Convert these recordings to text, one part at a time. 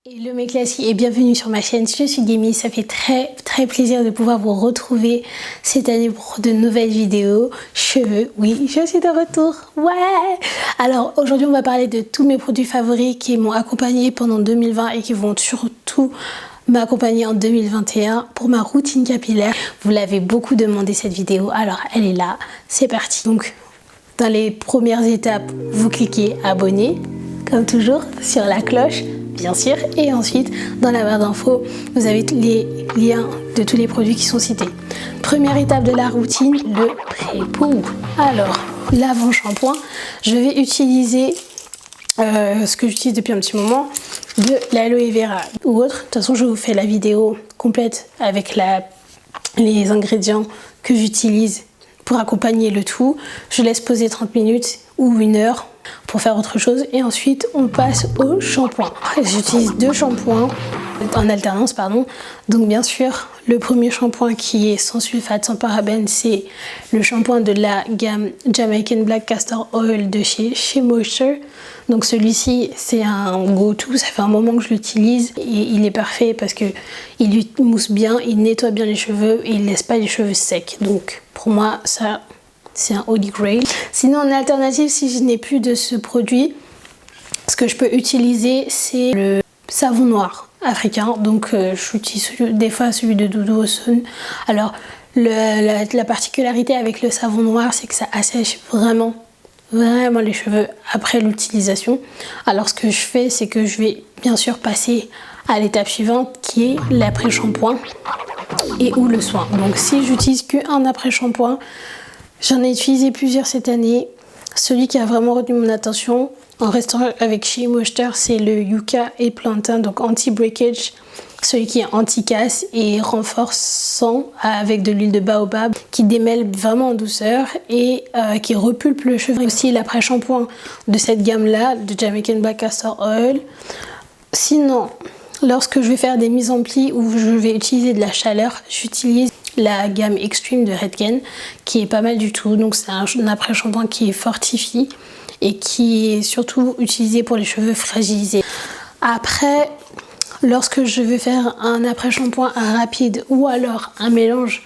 Hello mes classiques et bienvenue sur ma chaîne, je suis Gemi, ça fait très plaisir de pouvoir vous retrouver cette année pour de nouvelles vidéos. Cheveux, oui, je suis de retour, ouais. Alors aujourd'hui on va parler de tous mes produits favoris qui m'ont accompagné pendant 2020 et qui vont surtout m'accompagner en 2021 pour ma routine capillaire. Vous l'avez beaucoup demandé cette vidéo, alors elle est là, c'est parti. Donc dans les premières étapes, vous cliquez abonner, comme toujours, sur la cloche. Bien sûr, et ensuite dans la barre d'infos vous avez les liens de tous les produits qui sont cités. Première étape de la routine, le pré-pou. Alors l'avant-shampoing, je vais utiliser ce que j'utilise depuis un petit moment, de l'aloe vera ou autre. De toute façon je vous fais la vidéo complète avec les ingrédients que j'utilise pour accompagner le tout. Je laisse poser 30 minutes ou 1 heure pour faire autre chose et ensuite on passe au shampoing. J'utilise 2 shampoings en alternance, pardon. Donc bien sûr le premier shampoing qui est sans sulfate, sans parabènes, c'est le shampoing de la gamme Jamaican Black Castor Oil de chez Moisture. Donc celui-ci c'est un go-to, ça fait un moment que je l'utilise et il est parfait parce que il mousse bien, il nettoie bien les cheveux et il laisse pas les cheveux secs. Donc pour moi ça c'est un holy grail. Sinon en alternative, si je n'ai plus de ce produit, ce que je peux utiliser c'est le savon noir africain. Donc j'utilise des fois celui de Doudou Ossun. Alors la particularité avec le savon noir c'est que ça assèche vraiment les cheveux après l'utilisation. Alors ce que je fais c'est que je vais bien sûr passer à l'étape suivante qui est l'après-shampoing et ou le soin. Donc si j'utilise qu'un après-shampoing, j'en ai utilisé plusieurs cette année. Celui qui a vraiment retenu mon attention en restant avec chez Moisture, c'est le Yucca et Plantain, donc anti-breakage, celui qui est anti-casse et renforçant avec de l'huile de baobab qui démêle vraiment en douceur et qui repulpe le cheveu. Aussi l'après-shampoing de cette gamme-là, de Jamaican Black Castor Oil. Sinon, lorsque je vais faire des mises en plis où je vais utiliser de la chaleur, j'utilise la gamme Extreme de Redken qui est pas mal du tout. Donc c'est un après-shampoing qui fortifie et qui est surtout utilisé pour les cheveux fragilisés. Après, lorsque je veux faire un après-shampoing rapide ou alors un mélange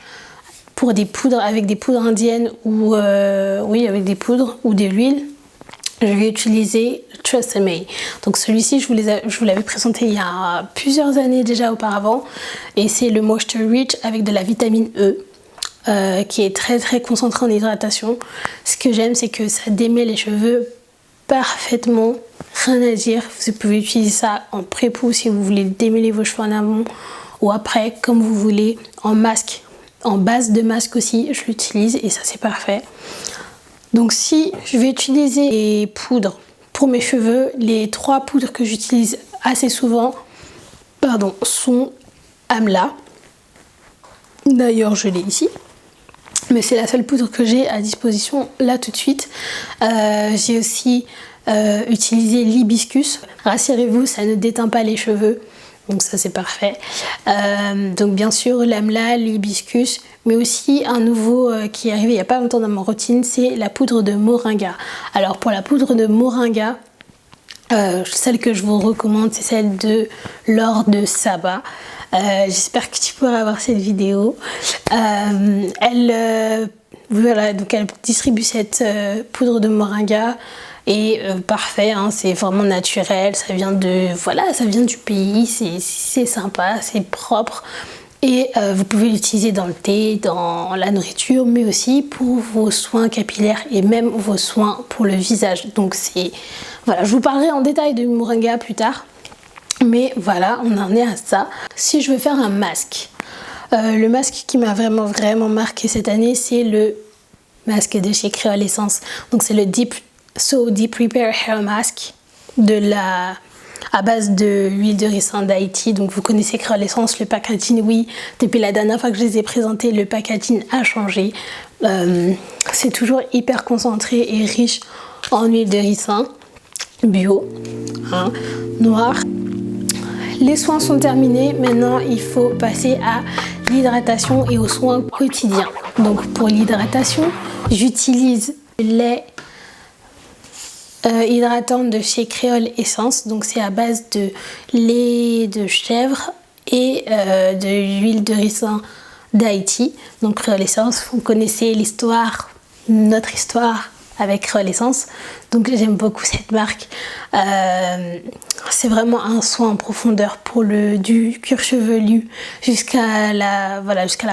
pour des poudres avec des poudres indiennes ou avec des poudres ou de l'huile, je vais utiliser TRESemmé. Donc celui-ci je vous l'avais présenté il y a plusieurs années déjà auparavant et c'est le Moisture Rich avec de la vitamine E qui est très concentré en hydratation. Ce que j'aime c'est que ça démêle les cheveux parfaitement, rien à dire. Vous pouvez utiliser ça en pré-pou si vous voulez démêler vos cheveux en amont ou après comme vous voulez, en masque, en base de masque aussi je l'utilise et ça c'est parfait. Donc si je vais utiliser les poudres pour mes cheveux, les 3 poudres que j'utilise assez souvent sont Amla. D'ailleurs je l'ai ici, mais c'est la seule poudre que j'ai à disposition là tout de suite. J'ai aussi utilisé l'hibiscus. Rassurez-vous, ça ne déteint pas les cheveux. Donc ça c'est parfait. Donc bien sûr l'amla, l'hibiscus, mais aussi un nouveau qui est arrivé il n'y a pas longtemps dans ma routine, c'est la poudre de moringa. Alors pour la poudre de moringa, celle que je vous recommande c'est celle de Laure de Saba. J'espère que tu pourras voir cette vidéo. Elle distribue cette poudre de moringa. Et parfait, hein, c'est vraiment naturel, ça vient du pays, c'est sympa, c'est propre. Et vous pouvez l'utiliser dans le thé, dans la nourriture, mais aussi pour vos soins capillaires et même vos soins pour le visage. Donc voilà, je vous parlerai en détail de moringa plus tard. Mais voilà, on en est à ça. Si je veux faire un masque, le masque qui m'a vraiment marqué cette année, c'est le masque de chez Créole Essence. Donc c'est le Deep Repair Hair Mask à base de l'huile de ricin d'Haïti. Donc vous connaissez Créole Essence, le packaging, oui, depuis la dernière fois que je les ai présentés, le packaging a changé. C'est toujours hyper concentré et riche en huile de ricin bio, hein, noir. Les soins sont terminés, maintenant il faut passer à l'hydratation et aux soins quotidiens. Donc pour l'hydratation, j'utilise le lait hydratant de chez Créole Essence. Donc c'est à base de lait de chèvre et de l'huile de ricin d'Haïti. Donc Créole Essence, vous connaissez l'histoire, notre histoire avec Créole Essence. Donc j'aime beaucoup cette marque. C'est vraiment un soin en profondeur pour du cuir chevelu jusqu'à la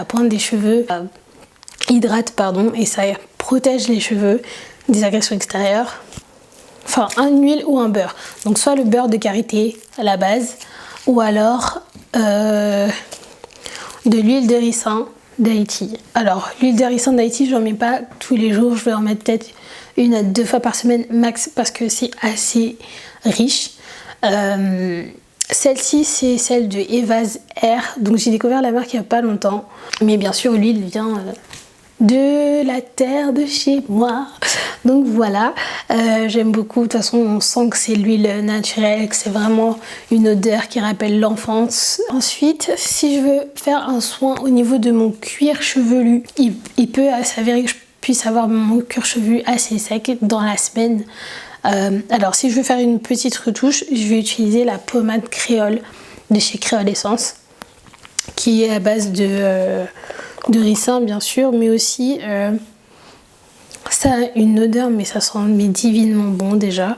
pointe des cheveux. Hydrate, pardon, et ça protège les cheveux des agressions extérieures. Enfin, une huile ou un beurre. Donc soit le beurre de karité à la base, ou alors de l'huile de ricin d'Haïti. Alors, l'huile de ricin d'Haïti, je n'en mets pas tous les jours. Je vais en mettre peut-être 1 à 2 fois par semaine max parce que c'est assez riche. Celle-ci, c'est celle de Evaz Air. Donc, j'ai découvert la marque il n'y a pas longtemps. Mais bien sûr, l'huile vient de la terre de chez moi. Donc voilà, j'aime beaucoup. De toute façon, on sent que c'est l'huile naturelle, que c'est vraiment une odeur qui rappelle l'enfance. Ensuite, si je veux faire un soin au niveau de mon cuir chevelu, il peut s'avérer que je puisse avoir mon cuir chevelu assez sec dans la semaine. Alors, si je veux faire une petite retouche, je vais utiliser la pommade créole de chez Créole Essence, qui est à base de ricin bien sûr, mais aussi ça a une odeur, mais ça sent divinement bon déjà.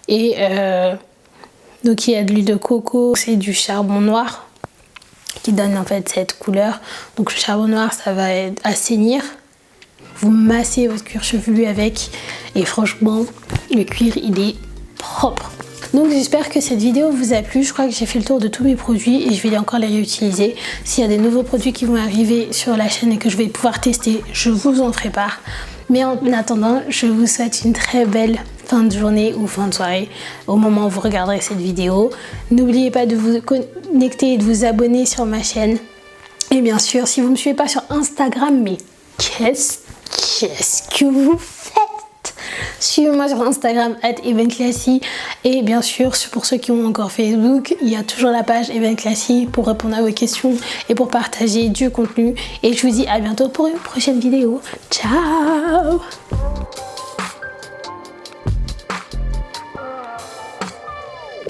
Et donc il y a de l'huile de coco, c'est du charbon noir qui donne en fait cette couleur. Donc le charbon noir, ça va assainir. Vous massez votre cuir chevelu avec et franchement le cuir il est propre. Donc j'espère que cette vidéo vous a plu. Je crois que j'ai fait le tour de tous mes produits et je vais encore les réutiliser. S'il y a des nouveaux produits qui vont arriver sur la chaîne et que je vais pouvoir tester, je vous en ferai part. Mais en attendant, je vous souhaite une très belle fin de journée ou fin de soirée au moment où vous regarderez cette vidéo. N'oubliez pas de vous connecter et de vous abonner sur ma chaîne. Et bien sûr, si vous ne me suivez pas sur Instagram, mais qu'est-ce que vous faites? Suivez-moi sur Instagram @evenclassy et bien sûr pour ceux qui ont encore Facebook, il y a toujours la page Evenclassy pour répondre à vos questions et pour partager du contenu. Et je vous dis à bientôt pour une prochaine vidéo. Ciao!